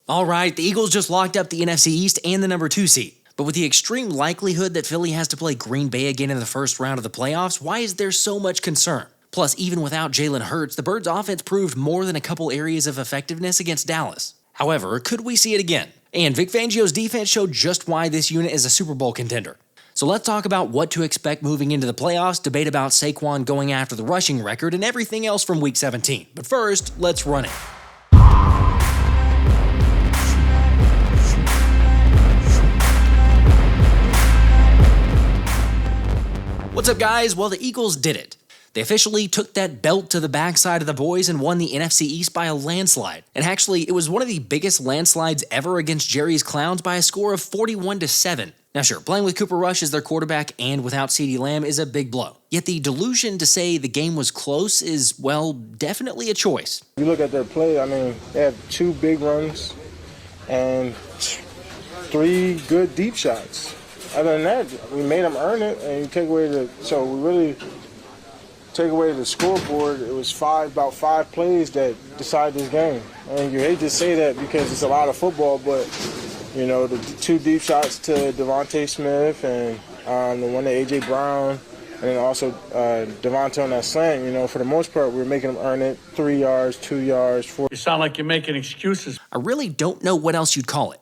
All right, the Eagles just locked up the NFC East and the number 2 seed. But with the extreme likelihood that Philly has to play Green Bay again in the first round of the playoffs, why is there so much concern? Plus, even without Jalen Hurts, the Birds' offense proved more than a couple areas of effectiveness against Dallas. However, could we see it again? And Vic Fangio's defense showed just why this unit is a Super Bowl contender. So let's talk about what to expect moving into the playoffs, debate about Saquon going after the rushing record, and everything else from Week 17. But first, let's run it. What's up, guys? Well, the Eagles did it. They officially took that belt to the backside of the boys and won the NFC East by a landslide. And actually, it was one of the biggest landslides ever against Jerry's Clowns by a score of 41-7. Now sure, playing with Cooper Rush as their quarterback and without CeeDee Lamb is a big blow. Yet the delusion to say the game was close is, well, definitely a choice. You look at their play, I mean, they have 2 big runs and 3 good deep shots. Other than that, we made them earn it, and you take away the scoreboard. It was about 5 plays that decide this game. And you hate to say that because it's a lot of football, but you know, the 2 deep shots to Devontae Smith and the one to A.J. Brown, and then also Devontae on that slant, you know, for the most part, we were making them earn it. 3 yards, 2 yards, 4. You sound like you're making excuses. I really don't know what else you'd call it.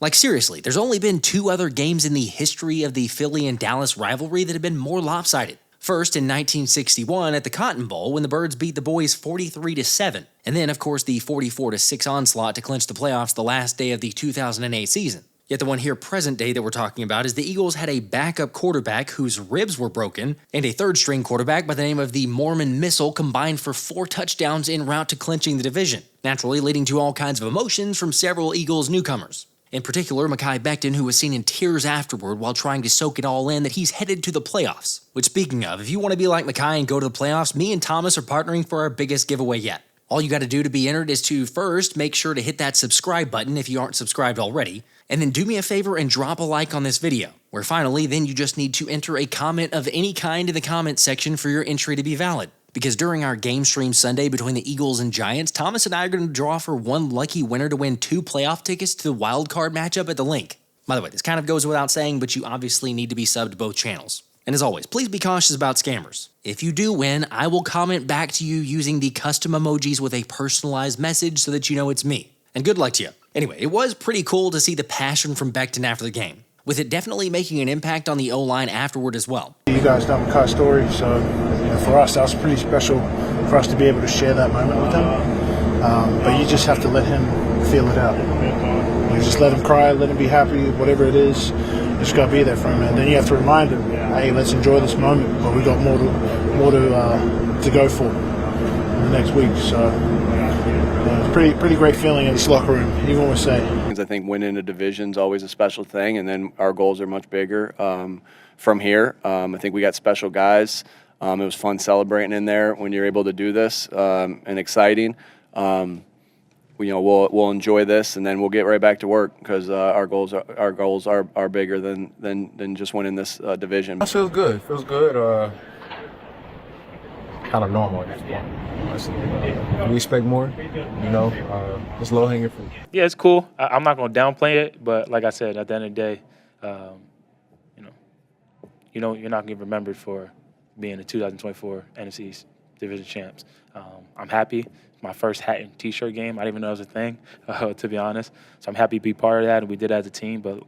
Like seriously, there's only been 2 other games in the history of the Philly and Dallas rivalry that have been more lopsided. First in 1961 at the Cotton Bowl when the Birds beat the boys 43-7. And then, of course, the 44-6 onslaught to clinch the playoffs the last day of the 2008 season. Yet the one here present day that we're talking about is the Eagles had a backup quarterback whose ribs were broken and a third-string quarterback by the name of the Mormon Missile combined for 4 touchdowns en route to clinching the division, naturally leading to all kinds of emotions from several Eagles newcomers. In particular, Mekhi Becton, who was seen in tears afterward while trying to soak it all in that he's headed to the playoffs. Which, speaking of, if you want to be like Mekhi and go to the playoffs, me and Thomas are partnering for our biggest giveaway yet. All you got to do to be entered is to first make sure to hit that subscribe button if you aren't subscribed already, and then do me a favor and drop a like on this video, where finally then you just need to enter a comment of any kind in the comment section for your entry to be valid. Because during our game stream Sunday between the Eagles and Giants, Thomas and I are going to draw for one lucky winner to win 2 playoff tickets to the wild card matchup at the link. By the way, this kind of goes without saying, but you obviously need to be subbed to both channels. And as always, please be cautious about scammers. If you do win, I will comment back to you using the custom emojis with a personalized message so that you know it's me. And good luck to you. Anyway, it was pretty cool to see the passion from Becton after the game, with it definitely making an impact on the O-line afterward as well. You guys know Mekhi's story, so for us, that was pretty special for us to be able to share that moment with him. But you just have to let him feel it out. You just let him cry, let him be happy, whatever it is. You just got to be there for him. And then you have to remind him, hey, let's enjoy this moment, but we got more to go for in the next week. So it's pretty great feeling in this locker room, even with Say. I think winning a division is always a special thing, and then our goals are much bigger from here. I think we got special guys. It was fun celebrating in there when you're able to do this, and exciting. We'll enjoy this, and then we'll get right back to work because our goals are bigger than just winning this division. It feels good. It feels good. Kind of normal at this point. We expect more, just low hanging fruit. Yeah, it's cool. I'm not going to downplay it, but like I said, at the end of the day, you're not going to get remembered for being the 2024 NFC East Division champs. I'm happy. My first hat and T-shirt game. I didn't even know it was a thing, to be honest. So I'm happy to be part of that, and we did it as a team, but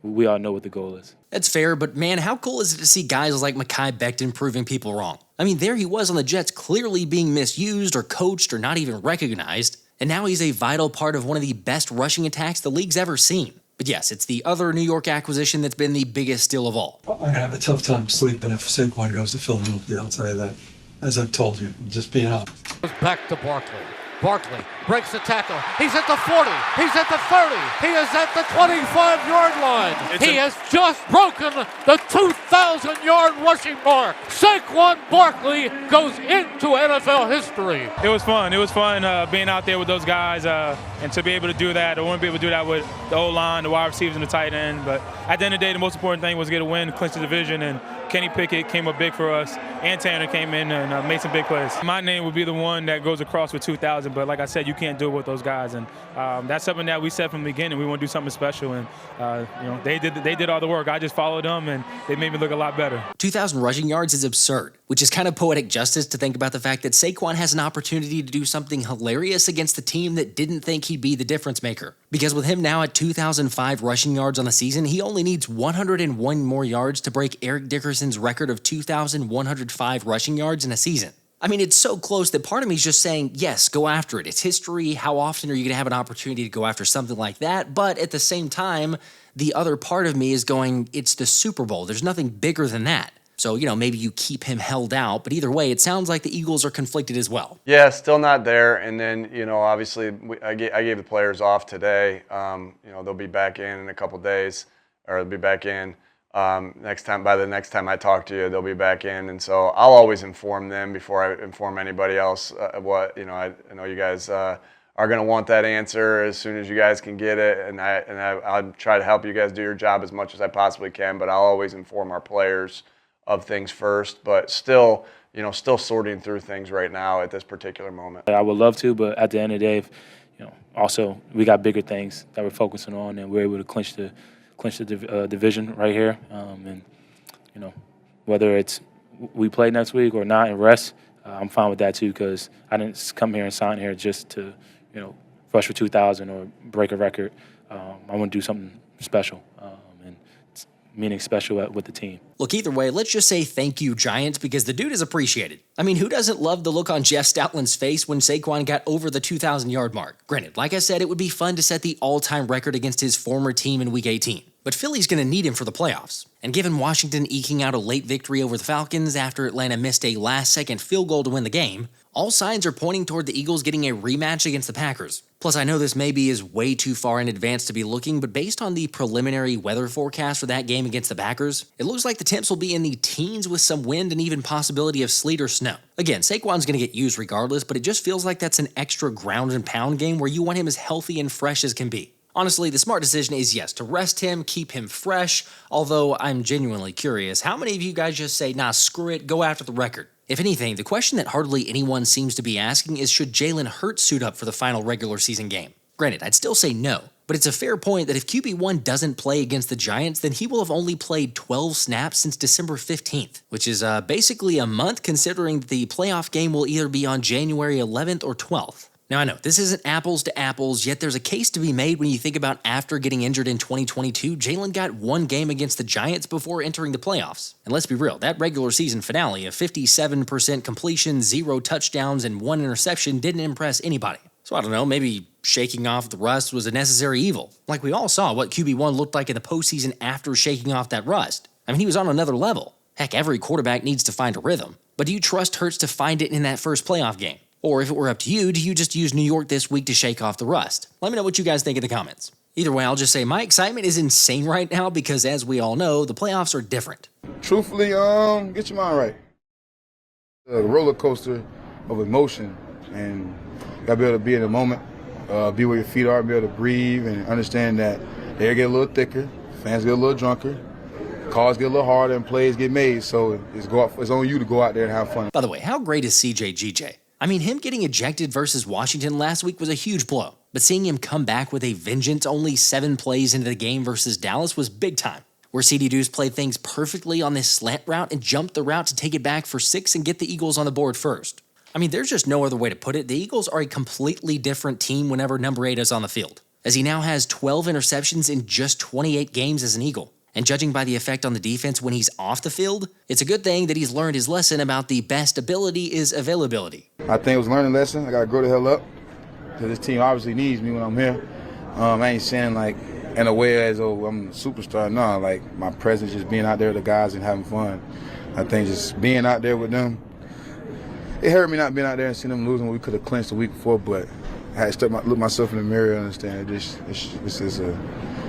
we all know what the goal is. That's fair, but man, how cool is it to see guys like Mekhi Becton proving people wrong? I mean, there he was on the Jets clearly being misused or coached or not even recognized, and now he's a vital part of one of the best rushing attacks the league's ever seen. But yes, it's the other New York acquisition that's been the biggest steal of all. I'm going to have a tough time sleeping if Saquon goes to Philadelphia, I'll tell you that. As I've told you, just being up. Back to Barkley. Barkley breaks the tackle. He's at the 40. He's at the 30. He is at the 25-yard line. He has just broken the 2,000-yard rushing mark. Saquon Barkley goes into NFL history. It was fun. It was fun being out there with those guys and to be able to do that. I wouldn't be able to do that with the O-line, the wide receivers, and the tight end. But at the end of the day, the most important thing was to get a win, clinch the division, and Kenny Pickett came up big for us, and Tanner came in and made some big plays. My name would be the one that goes across with 2,000, but like I said, you can't do it with those guys. And that's something that we said from the beginning. We want to do something special. And, they did all the work. I just followed them, and they made me look a lot better. 2,000 rushing yards is absurd, which is kind of poetic justice to think about the fact that Saquon has an opportunity to do something hilarious against the team that didn't think he'd be the difference maker. Because with him now at 2,005 rushing yards on the season, he only needs 101 more yards to break Eric Dickerson's record of 2,105 rushing yards in a season. I mean, it's so close that part of me is just saying, yes, go after it. It's history. How often are you going to have an opportunity to go after something like that? But at the same time, the other part of me is going, it's the Super Bowl. There's nothing bigger than that. So, maybe you keep him held out. But either way, it sounds like the Eagles are conflicted as well. Yeah, still not there. And then, obviously, I gave the players off today. They'll be back in a couple days, or they'll be back in. By the next time I talk to you, they'll be back in, and so I'll always inform them before I inform anybody else. I know you guys are going to want that answer as soon as you guys can get it, and I'll try to help you guys do your job as much as I possibly can. But I'll always inform our players of things first. But still sorting through things right now at this particular moment. I would love to, but at the end of the day, also we got bigger things that we're focusing on, and we're able to clinch the division right here. Whether it's we play next week or not and rest, I'm fine with that too, because I didn't come here and sign here just to, rush for 2,000 or break a record. I want to do something special, and meaning special with the team. Look, either way, let's just say thank you, Giants, because the dude is appreciated. I mean, who doesn't love the look on Jeff Stoutland's face when Saquon got over the 2,000-yard mark? Granted, like I said, it would be fun to set the all-time record against his former team in Week 18. But Philly's going to need him for the playoffs. And given Washington eking out a late victory over the Falcons after Atlanta missed a last-second field goal to win the game, all signs are pointing toward the Eagles getting a rematch against the Packers. Plus, I know this maybe is way too far in advance to be looking, but based on the preliminary weather forecast for that game against the Packers, it looks like the temps will be in the teens with some wind and even possibility of sleet or snow. Again, Saquon's going to get used regardless, but it just feels like that's an extra ground and pound game where you want him as healthy and fresh as can be. Honestly, the smart decision is, yes, to rest him, keep him fresh, although I'm genuinely curious, how many of you guys just say, nah, screw it, go after the record? If anything, the question that hardly anyone seems to be asking is, should Jalen Hurts suit up for the final regular season game? Granted, I'd still say no, but it's a fair point that if QB1 doesn't play against the Giants, then he will have only played 12 snaps since December 15th, which is basically a month considering that the playoff game will either be on January 11th or 12th. Now, I know this isn't apples to apples, yet there's a case to be made when you think about after getting injured in 2022, Jalen got one game against the Giants before entering the playoffs. And let's be real, that regular season finale of 57% completion, 0 touchdowns, and 1 interception didn't impress anybody. So I don't know, maybe shaking off the rust was a necessary evil. Like we all saw what QB1 looked like in the postseason after shaking off that rust. I mean, he was on another level. Heck, every quarterback needs to find a rhythm. But do you trust Hurts to find it in that first playoff game? Or if it were up to you, do you just use New York this week to shake off the rust? Let me know what you guys think in the comments. Either way, I'll just say my excitement is insane right now because, as we all know, the playoffs are different. Truthfully, get your mind right. A roller coaster of emotion, and you gotta be able to be in the moment, be where your feet are, be able to breathe, and understand that the air get a little thicker, fans get a little drunker, calls get a little harder, and plays get made. So it's on you to go out there and have fun. By the way, how great is CJGJ? I mean, him getting ejected versus Washington last week was a huge blow, but seeing him come back with a vengeance only 7 plays into the game versus Dallas was big time, where CD Deuce played things perfectly on this slant route and jumped the route to take it back for 6 and get the Eagles on the board first. I mean, there's just no other way to put it. The Eagles are a completely different team whenever number 8 is on the field, as he now has 12 interceptions in just 28 games as an Eagle. And judging by the effect on the defense when he's off the field, it's a good thing that he's learned his lesson about the best ability is availability. I think it was a learning lesson. I got to grow the hell up because this team obviously needs me when I'm here. I ain't saying like in a way as though I'm a superstar. No, like my presence, just being out there with the guys and having fun. I think just being out there with them, it hurt me not being out there and seeing them losing when we could have clinched the week before, but I had to look myself in the mirror and understand this is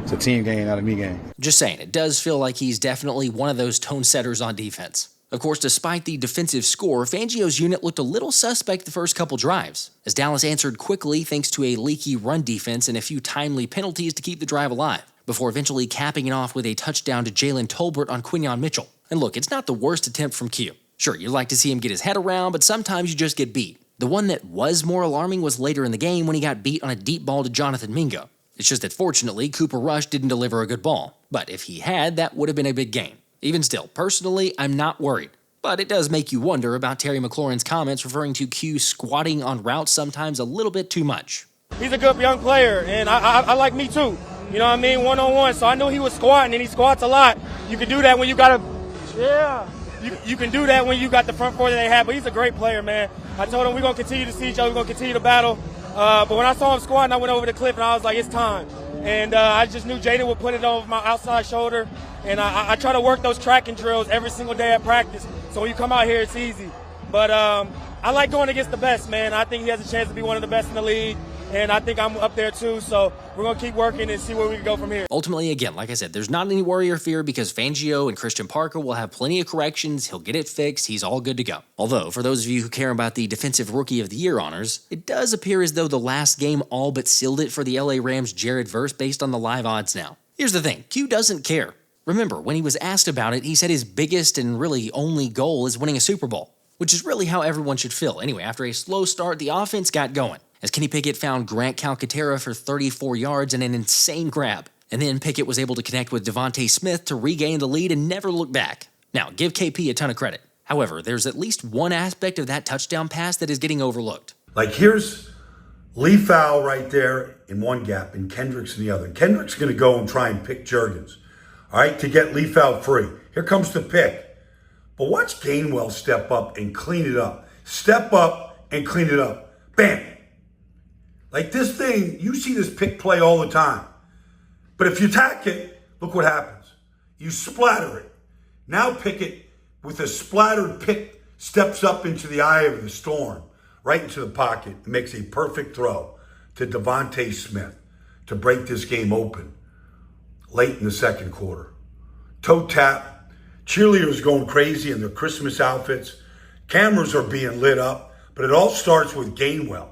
it's a team game, not a me game. Just saying, it does feel like he's definitely one of those tone setters on defense. Of course, despite the defensive score, Fangio's unit looked a little suspect the first couple drives, as Dallas answered quickly thanks to a leaky run defense and a few timely penalties to keep the drive alive, before eventually capping it off with a touchdown to Jalen Tolbert on Quinyon Mitchell. And look, it's not the worst attempt from Q. Sure, you'd like to see him get his head around, but sometimes you just get beat. The one that was more alarming was later in the game when he got beat on a deep ball to Jonathan Mingo. It's just that fortunately, Cooper Rush didn't deliver a good ball. But if he had, that would have been a big game. Even still, personally, I'm not worried. But it does make you wonder about Terry McLaurin's comments referring to Q squatting on routes sometimes a little bit too much. He's a good young player, and I like me too. You know what I mean? One-on-one. So I knew he was squatting, and he squats a lot. You can do that when you got you can do that when you got the front four that they have. But he's a great player, man. I told him we're going to continue to see each other. We're going to continue to battle. But when I saw him squatting, I went over the cliff, and I was like, it's time. And I just knew Jaden would put it over my outside shoulder. And I try to work those tracking drills every single day at practice. So when you come out here, it's easy. But I like going against the best, man. I think he has a chance to be one of the best in the league. And I think I'm up there too, so we're going to keep working and see where we can go from here. Ultimately, again, like I said, there's not any worry or fear because Fangio and Christian Parker will have plenty of corrections. He'll get it fixed. He's all good to go. Although, for those of you who care about the Defensive Rookie of the Year honors, it does appear as though the last game all but sealed it for the LA Rams' Jared Verse based on the live odds now. Here's the thing, Q doesn't care. Remember, when he was asked about it, he said his biggest and really only goal is winning a Super Bowl, which is really how everyone should feel. Anyway, after a slow start, the offense got going, as Kenny Pickett found Grant Calcaterra for 34 yards and an insane grab. And then Pickett was able to connect with Devontae Smith to regain the lead and never look back. Now, give KP a ton of credit. However, there's at least one aspect of that touchdown pass that is getting overlooked. Like, here's Lee Fowl right there in one gap and Kendricks in the other. And Kendricks going to go and try and pick Juergens, all right, to get Lee Fowl free. Here comes the pick. But watch Gainwell step up and clean it up. Step up and clean it up. Bam. Like this thing, you see this pick play all the time. But if you attack it, look what happens. You splatter it. Now Pickett, with a splattered pick, steps up into the eye of the storm, right into the pocket, and makes a perfect throw to Devontae Smith to break this game open late in the second quarter. Toe tap, cheerleaders going crazy in their Christmas outfits, cameras are being lit up, but it all starts with Gainwell.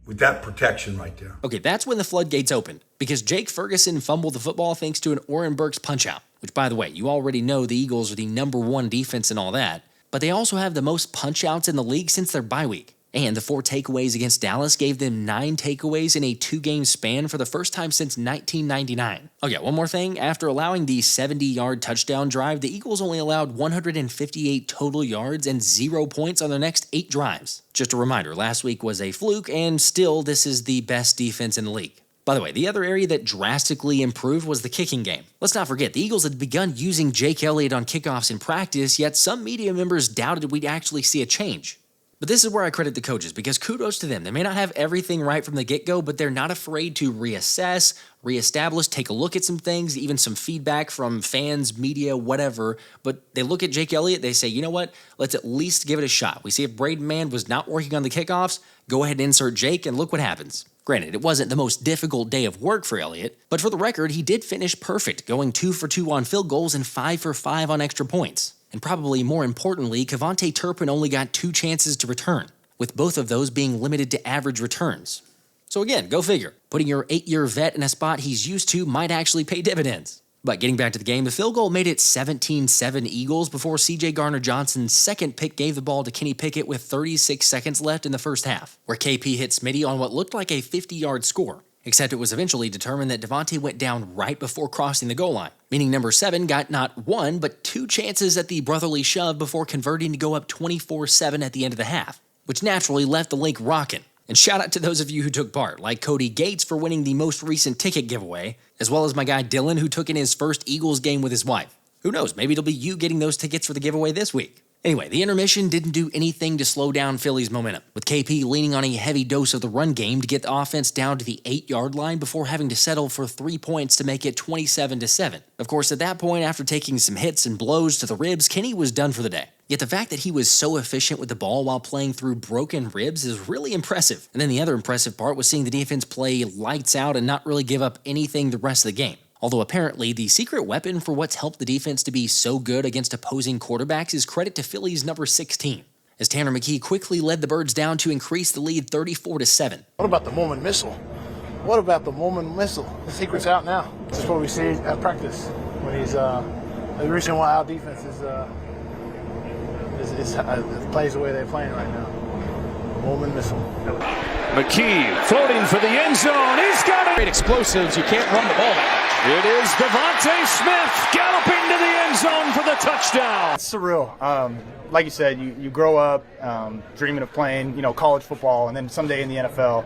With that protection right there. Okay, that's when the floodgates opened, because Jake Ferguson fumbled the football thanks to an Oren Burks punch-out, which, by the way, you already know the Eagles are the #1 defense and all that, but they also have the most punch-outs in the league since their bye week. And the 4 takeaways against Dallas gave them 9 takeaways in a 2-game span for the first time since 1999. Oh yeah, one more thing. After allowing the 70-yard touchdown drive, the Eagles only allowed 158 total yards and 0 points on their next 8 drives. Just a reminder, last week was a fluke, and still this is the best defense in the league. By the way, the other area that drastically improved was the kicking game. Let's not forget, the Eagles had begun using Jake Elliott on kickoffs in practice, yet some media members doubted we'd actually see a change. But this is where I credit the coaches, because kudos to them. They may not have everything right from the get-go, but they're not afraid to reassess, reestablish, take a look at some things, even some feedback from fans, media, whatever. But they look at Jake Elliott, they say, you know what, let's at least give it a shot. We see if Braden Mann was not working on the kickoffs, go ahead and insert Jake, and look what happens. Granted, it wasn't the most difficult day of work for Elliott, but for the record, he did finish perfect, going 2 for 2 on field goals and 5 for 5 on extra points. And probably more importantly, Kevontae Turpin only got 2 chances to return, with both of those being limited to average returns. So again, go figure. Putting your 8-year vet in a spot he's used to might actually pay dividends. But getting back to the game, the field goal made it 17-7 Eagles before CJ Gardner Johnson's second pick gave the ball to Kenny Pickett with 36 seconds left in the first half, where KP hit Smitty on what looked like a 50-yard score. Except it was eventually determined that Devontae went down right before crossing the goal line, meaning number 7 got not 1, but 2 chances at the brotherly shove before converting to go up 24-7 at the end of the half, which naturally left the link rocking. And shout out to those of you who took part, like Cody Gates for winning the most recent ticket giveaway, as well as my guy Dylan who took in his first Eagles game with his wife. Who knows, maybe it'll be you getting those tickets for the giveaway this week. Anyway, the intermission didn't do anything to slow down Philly's momentum, with KP leaning on a heavy dose of the run game to get the offense down to the 8-yard line before having to settle for 3 points to make it 27-7. Of course, at that point, after taking some hits and blows to the ribs, Kenny was done for the day. Yet the fact that he was so efficient with the ball while playing through broken ribs is really impressive. And then the other impressive part was seeing the defense play lights out and not really give up anything the rest of the game. Although apparently the secret weapon for what's helped the defense to be so good against opposing quarterbacks is credit to Philly's number 16, as Tanner McKee quickly led the Birds down to increase the lead 34-7. What about the moment missile? What about the moment missile? The secret's out now. This is what we see at practice when he's the reason why our defense is plays the way they're playing right now. Bowman missile. McKee floating for the end zone. He's got it. Great explosives. You can't run the ball that much. It is Devontae Smith galloping to the end zone for the touchdown. It's surreal. Like you said, you grow up dreaming of playing, college football, and then someday in the NFL.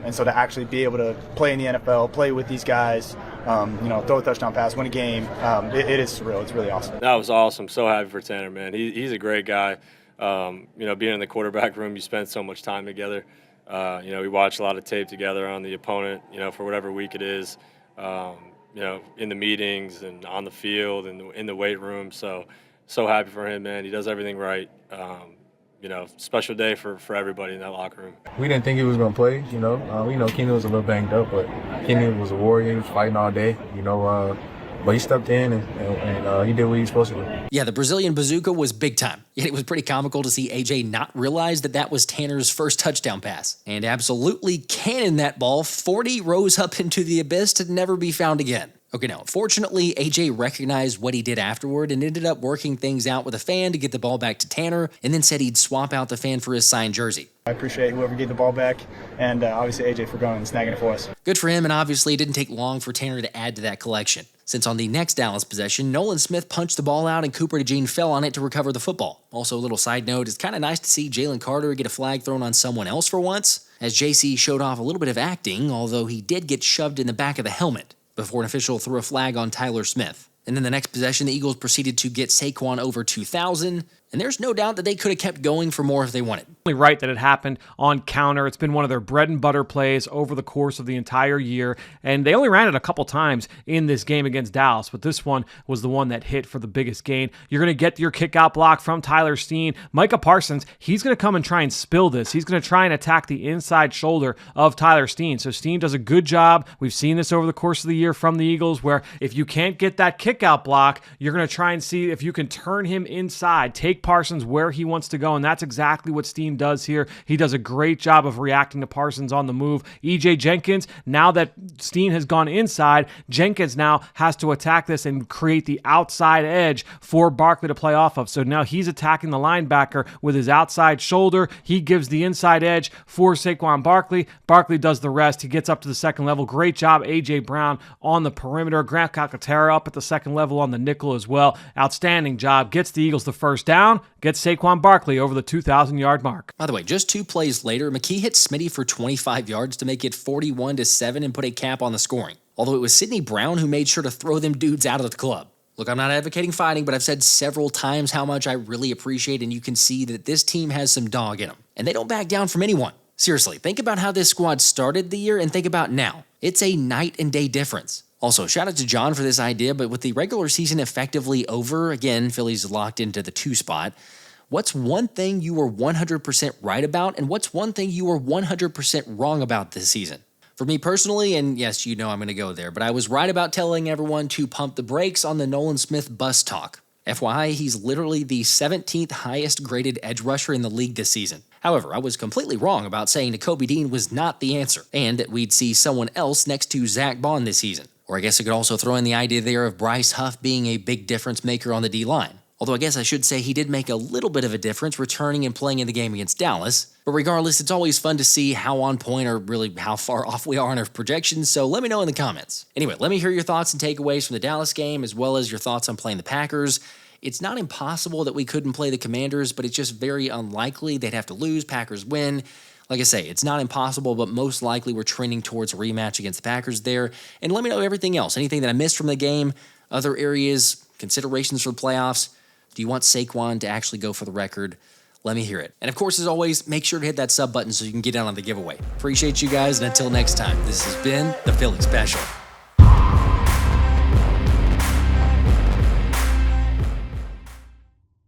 And so to actually be able to play in the NFL, play with these guys, throw a touchdown pass, win a game, it is surreal. It's really awesome. That was awesome. So happy for Tanner, man. He's a great guy. Being in the quarterback room, you spend so much time together. We watch a lot of tape together on the opponent, for whatever week it is, in the meetings and on the field and in the weight room. So happy for him, man. He does everything right. Special day for everybody in that locker room. We didn't think he was going to play, Kenny was a little banged up, but Kenny was a warrior. He was fighting all day, but he stepped in and he did what he was supposed to do. Yeah, the Brazilian bazooka was big time. Yet it was pretty comical to see AJ not realize that was Tanner's first touchdown pass. And absolutely cannon that ball 40 rows up into the abyss to never be found again. Okay, now, fortunately, AJ recognized what he did afterward and ended up working things out with a fan to get the ball back to Tanner, and then said he'd swap out the fan for his signed jersey. I appreciate whoever gave the ball back, and obviously AJ for going and snagging it for us. Good for him, and obviously it didn't take long for Tanner to add to that collection, since on the next Dallas possession, Nolan Smith punched the ball out and Cooper DeJean fell on it to recover the football. Also, a little side note, it's kind of nice to see Jalen Carter get a flag thrown on someone else for once, as JC showed off a little bit of acting, although he did get shoved in the back of the helmet before an official threw a flag on Tyler Smith. And then the next possession, the Eagles proceeded to get Saquon over 2,000, and there's no doubt that they could have kept going for more if they wanted. Right that it happened on counter. It's been one of their bread and butter plays over the course of the entire year, and they only ran it a couple times in this game against Dallas, but this one was the one that hit for the biggest gain. You're going to get your kick-out block from Tyler Steen. Micah Parsons, he's going to come and try and spill this. He's going to try and attack the inside shoulder of Tyler Steen. So Steen does a good job. We've seen this over the course of the year from the Eagles, where if you can't get that kick-out block, you're going to try and see if you can turn him inside, take Parsons where he wants to go, and that's exactly what Steen does here. He does a great job of reacting to Parsons on the move. EJ Jenkins, now that Steen has gone inside, Jenkins now has to attack this and create the outside edge for Barkley to play off of. So now he's attacking the linebacker with his outside shoulder. He gives the inside edge for Saquon Barkley. Barkley does the rest. He gets up to the second level. Great job, A.J. Brown on the perimeter. Grant Calcaterra up at the second level on the nickel as well. Outstanding job. Gets the Eagles the first down. Gets Saquon Barkley over the 2,000-yard mark. By the way, just 2 plays later, McKee hit Smitty for 25 yards to make it 41-7 and put a cap on the scoring. Although it was Sidney Brown who made sure to throw them dudes out of the club. Look, I'm not advocating fighting, but I've said several times how much I really appreciate, and you can see that this team has some dog in them. And they don't back down from anyone. Seriously, think about how this squad started the year and think about now. It's a night and day difference. Also, shout out to John for this idea, but with the regular season effectively over, again, Philly's locked into the 2 spot. What's one thing you were 100% right about, and what's one thing you were 100% wrong about this season? For me personally, and yes, I'm going to go there, but I was right about telling everyone to pump the brakes on the Nolan Smith bus talk. FYI, he's literally the 17th highest graded edge rusher in the league this season. However, I was completely wrong about saying Nakobe Dean was not the answer, and that we'd see someone else next to Zack Baun this season. Or I guess I could also throw in the idea there of Bryce Huff being a big difference maker on the D-line. Although I guess I should say he did make a little bit of a difference returning and playing in the game against Dallas. But regardless, it's always fun to see how on point or really how far off we are in our projections, so let me know in the comments. Anyway, let me hear your thoughts and takeaways from the Dallas game, as well as your thoughts on playing the Packers. It's not impossible that we couldn't play the Commanders, but it's just very unlikely. They'd have to lose, Packers win. Like I say, it's not impossible, but most likely we're trending towards a rematch against the Packers there. And let me know everything else, anything that I missed from the game, other areas, considerations for the playoffs. Do you want Saquon to actually go for the record? Let me hear it. And of course, as always, make sure to hit that sub button so you can get in on the giveaway. Appreciate you guys, and until next time, this has been the Philly Special.